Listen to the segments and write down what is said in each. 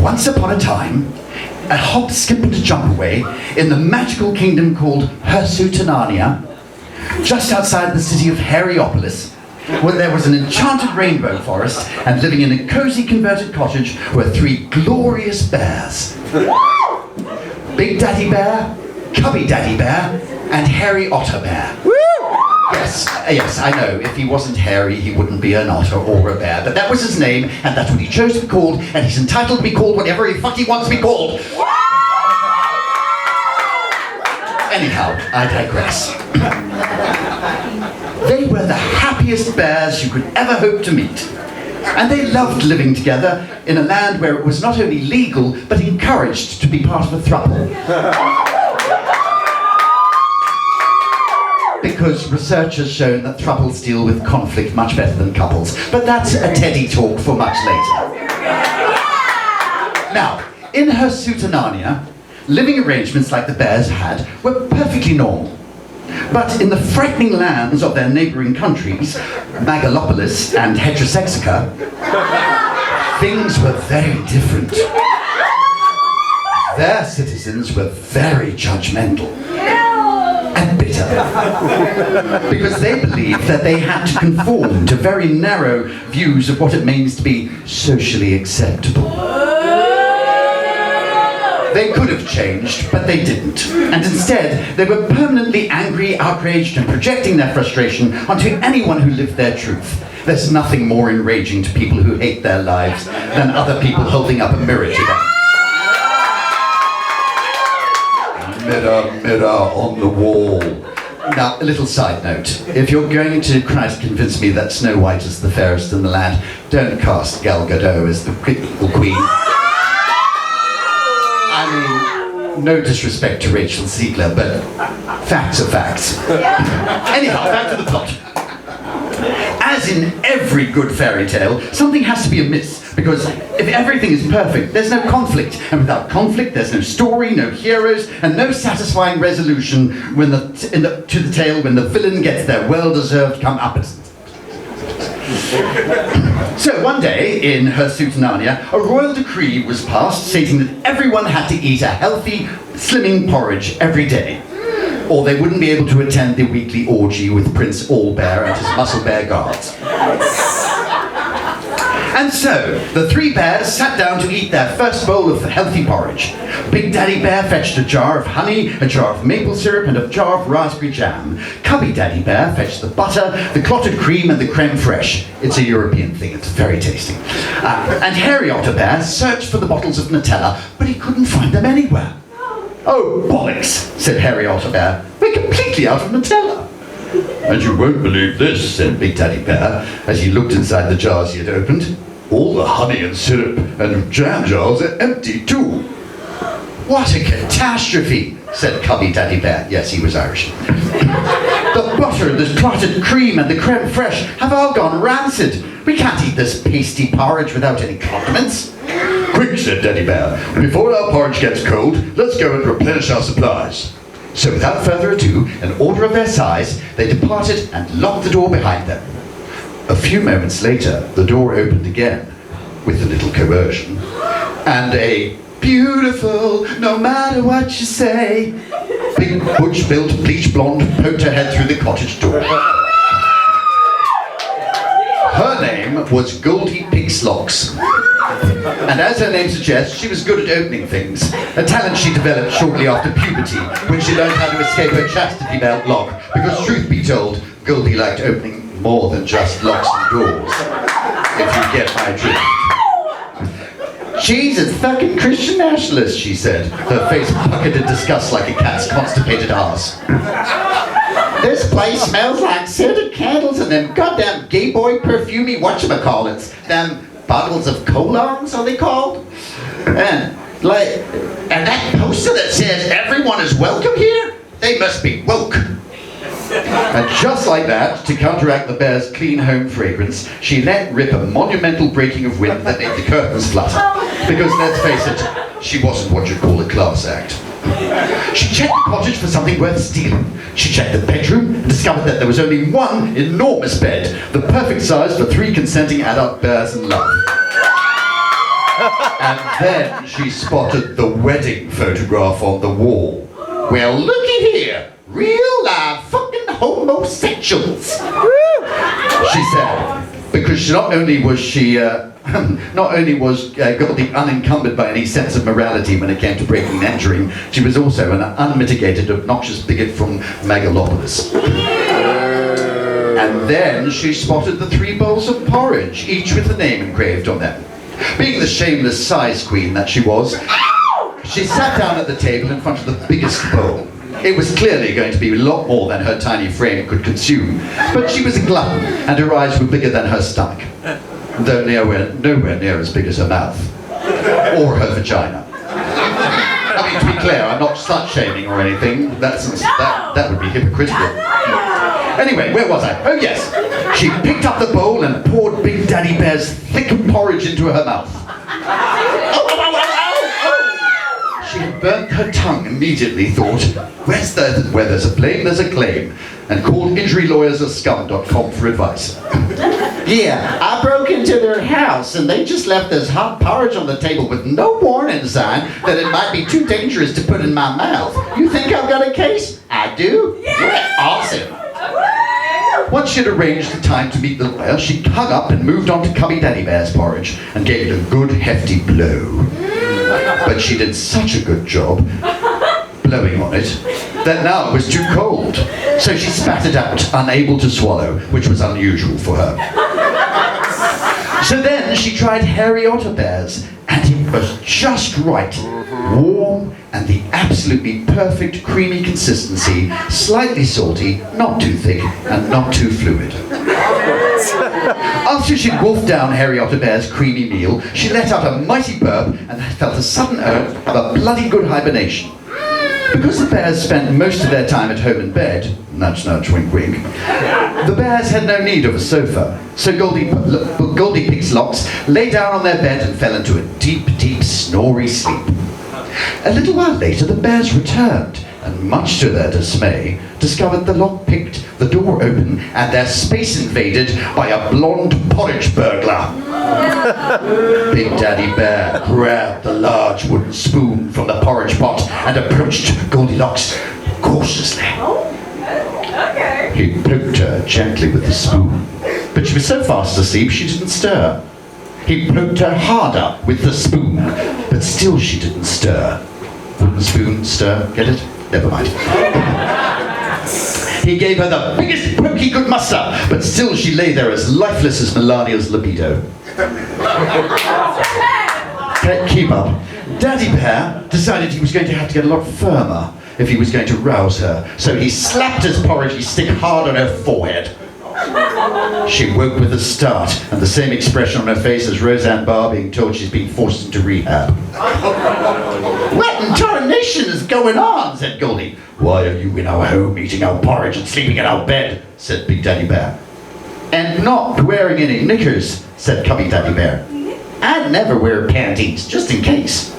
Once upon a time, a hop, skip and a jump away in the magical kingdom called Hirsutanania, just outside the city of Harryopolis, where there was an enchanted rainbow forest, and living in a cozy converted cottage were 3 glorious bears. Big Daddy Bear, Cubby Daddy Bear, and Hairy Otter Bear. Yes, I know. If he wasn't hairy, he wouldn't be an otter or a bear. But that was his name, and that's what he chose to be called, and he's entitled to be called whatever he wants to be called. Anyhow, I digress. They were the happiest bears you could ever hope to meet. And they loved living together in a land where it was not only legal, but encouraged to be part of a throuple. Because research has shown that thruples deal with conflict much better than couples. But that's a Teddy talk for much later. Now, in Hirsutanania, living arrangements like the bears had were perfectly normal. But in the frightening lands of their neighbouring countries, Megalopolis and Heterosexica, things were very different. Their citizens were very judgmental and bitter, because they believed that they had to conform to very narrow views of what it means to be socially acceptable. They could have changed, but they didn't. And instead, they were permanently angry, outraged, and projecting their frustration onto anyone who lived their truth. There's nothing more enraging to people who hate their lives than other people holding up a mirror to them. Mirror, mirror on the wall. Now, a little side note. If you're going to try to convince me that Snow White is the fairest in the land, don't cast Gal Gadot as the queen. I mean, no disrespect to Rachel Ziegler, but facts are facts. Anyhow, back to the plot. As in every good fairy tale, something has to be amiss, because if everything is perfect, there's no conflict, and without conflict, there's no story, no heroes, and no satisfying resolution to the tale when the villain gets their well-deserved comeuppance. So one day in Hirsutanania, a royal decree was passed stating that everyone had to eat a healthy, slimming porridge every day, or they wouldn't be able to attend the weekly orgy with Prince Allbear and his muscle bear guards. And so, the 3 bears sat down to eat their first bowl of healthy porridge. Big Daddy Bear fetched a jar of honey, a jar of maple syrup, and a jar of raspberry jam. Cubby Daddy Bear fetched the butter, the clotted cream, and the creme fraiche. It's a European thing, it's very tasty. And Hairy Otter Bear searched for the bottles of Nutella, but he couldn't find them anywhere. "Oh, bollocks," said Hairy Otter Bear. "We're completely out of Nutella." "And you won't believe this," said Big Daddy Bear, as he looked inside the jars he had opened. "All the honey and syrup and jam jars are empty too." "What a catastrophe," said Cubby Daddy Bear. Yes, he was Irish. "The butter, the clotted cream, and the creme fraiche have all gone rancid. We can't eat this pasty porridge without any condiments." "Quick," said Daddy Bear, "before our porridge gets cold, let's go and replenish our supplies." So without further ado, in order of their size, they departed and locked the door behind them. A few moments later, the door opened again, with a little coercion, and a beautiful, no matter what you say, big butch-built, bleach-blonde poked her head through the cottage door. Her name was Goldie Pigslocks. And as her name suggests, she was good at opening things, a talent she developed shortly after puberty, when she learned how to escape her chastity belt lock, because truth be told, Goldie liked opening more than just locks and doors, if you get my drift. "She's a fucking Christian nationalist," she said, her face puckered in disgust like a cat's constipated arse. "This place smells like scented candles and them goddamn gay boy perfumey whatchamacallits, them bottles of colons, are they called? And that poster that says everyone is welcome here? They must be woke." And just like that, to counteract the bear's clean home fragrance, she let rip a monumental breaking of wind that made the curtains flutter. Because let's face it, she wasn't what you'd call a class act. She checked the cottage for something worth stealing. She checked the bedroom and discovered that there was only one enormous bed, the perfect size for 3 consenting adult bears in love. And then she spotted the wedding photograph on the wall. Well, looky here. Real live fucking homosexuals, she said. Because not only was Goldie unencumbered by any sense of morality when it came to breaking and entering, she was also an unmitigated, obnoxious bigot from Megalopolis. And then she spotted the 3 bowls of porridge, each with a name engraved on them. Being the shameless size queen that she was, she sat down at the table in front of the biggest bowl. It was clearly going to be a lot more than her tiny frame could consume, but she was a glutton, and her eyes were bigger than her stomach, though nowhere near as big as her mouth, or her vagina. I mean, to be clear, I'm not slut-shaming or anything. That would be hypocritical. Anyway, where was I? Oh yes, she picked up the bowl and poured Big Daddy Bear's thick porridge into her mouth. She had burnt her tongue immediately, thought, where there's a flame, there's a claim, and called injurylawyersascum.com for advice. Yeah, I broke into their house and they just left this hot porridge on the table with no warning sign that it might be too dangerous to put in my mouth. You think I've got a case? I do? Yeah. Awesome. Once she'd arranged the time to meet the lawyer, she hung up and moved on to Cubby Daddy Bear's porridge and gave it a good hefty blow. But she did such a good job blowing on it that now it was too cold. So she spat it out, unable to swallow, which was unusual for her. So then she tried Hairy Otter Bear's, and it was just right. Warm and the absolutely perfect creamy consistency, slightly salty, not too thick, and not too fluid. After she'd wolfed down Hairy Otter Bear's creamy meal, she let out a mighty burp and felt a sudden urge of a bloody good hibernation. Because the bears spent most of their time at home in bed, nudge nudge wink wink, the bears had no need of a sofa, so Goldie Pig's locks lay down on their bed and fell into a deep, deep snory sleep. A little while later the bears returned, and much to their dismay, discovered the lock picked, the door open, and their space invaded by a blonde porridge burglar. Big Daddy Bear grabbed the large wooden spoon from the porridge pot and approached Goldilocks cautiously. He poked her gently with the spoon, but she was so fast asleep she didn't stir. He poked her harder with the spoon, but still she didn't stir. Wooden spoon, stir, get it? Never mind. He gave her the biggest poke he could muster, but still she lay there as lifeless as Melania's libido. Keep up. Daddy Bear decided he was going to have to get a lot firmer if he was going to rouse her, so he slapped his porridgey stick hard on her forehead. She woke with a start and the same expression on her face as Roseanne Barr being told she's been forced into rehab. What in tarnation is going on? Said Goldie. Why are you in our home eating our porridge and sleeping in our bed? Said Big Daddy Bear. And not wearing any knickers, said Cubby Daddy Bear. I'd never wear panties, just in case.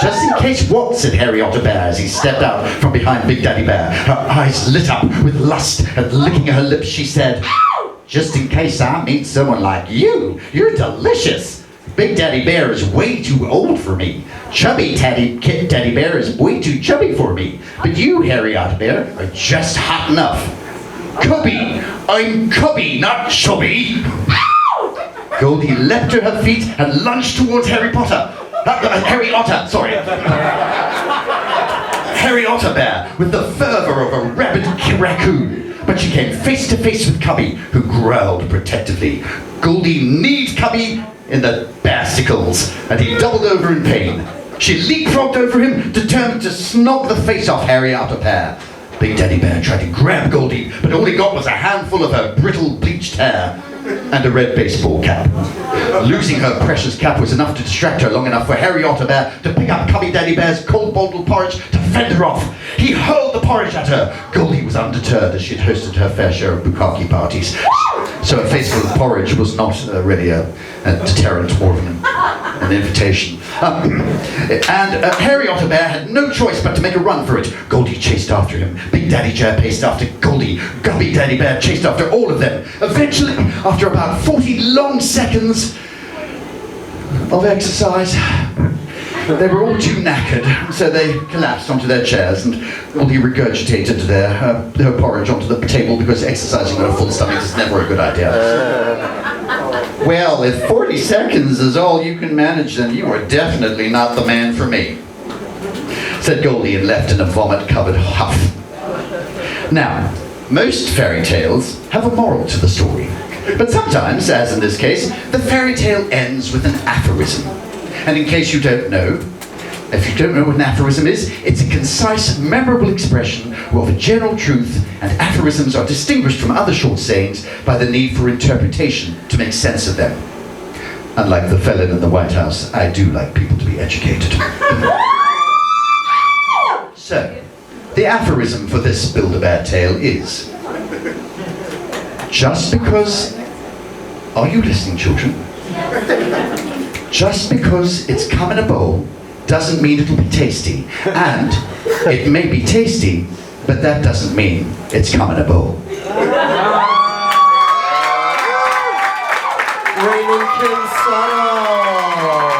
Just in case what? Said Hairy Otter Bear as he stepped out from behind Big Daddy Bear. Her eyes lit up with lust, and licking her lips she said, just in case I meet someone like you, you're delicious. Big Daddy Bear is way too old for me. Chubby Daddy Bear is way too chubby for me. But you, Hairy Otter Bear, are just hot enough. Cubby! I'm Cubby, not chubby! Goldie leapt to her feet and lunged towards Harry Otter, with the fervour of a rabid raccoon. But she came face to face with Cubby, who growled protectively. Goldie kneed Cubby in the basticles, and he doubled over in pain. She leapfrogged over him, determined to snog the face off Hairy Otter Bear. Big Daddy Bear tried to grab Goldie, but all he got was a handful of her brittle, bleached hair and a red baseball cap. Losing her precious cap was enough to distract her long enough for Hairy Otter Bear to pick up Cubby Daddy Bear's cold bottled porridge to fend her off. He hurled the porridge at her. Goldie was undeterred as she'd hosted her fair share of bukkake parties. So a face full of porridge was not really a deterrent, more of an invitation. Hairy Otter Bear had no choice but to make a run for it. Goldie chased after him. Big Daddy Bear paced after Goldie. Cubby Daddy Bear chased after all of them. Eventually, after about 40 long seconds, of exercise. They were all too knackered, so they collapsed onto their chairs and Goldie regurgitated her porridge onto the table because exercising on a full stomach is never a good idea. Well, if 40 seconds is all you can manage, then you are definitely not the man for me, said Goldie and left in a vomit-covered huff. Now, most fairy tales have a moral to the story, but sometimes, as in this case, the fairy tale ends with an aphorism. And in case you don't know, if you don't know what an aphorism is, it's a concise, memorable expression of a general truth, and aphorisms are distinguished from other short sayings by the need for interpretation to make sense of them. Unlike the felon in the White House, I do like people to be educated. So, the aphorism for this Build-A-Bear tale is, just because, are you listening, children? Just because it's come in a bowl doesn't mean it'll be tasty. And it may be tasty, but that doesn't mean it's come in a bowl. Raymond Suttle.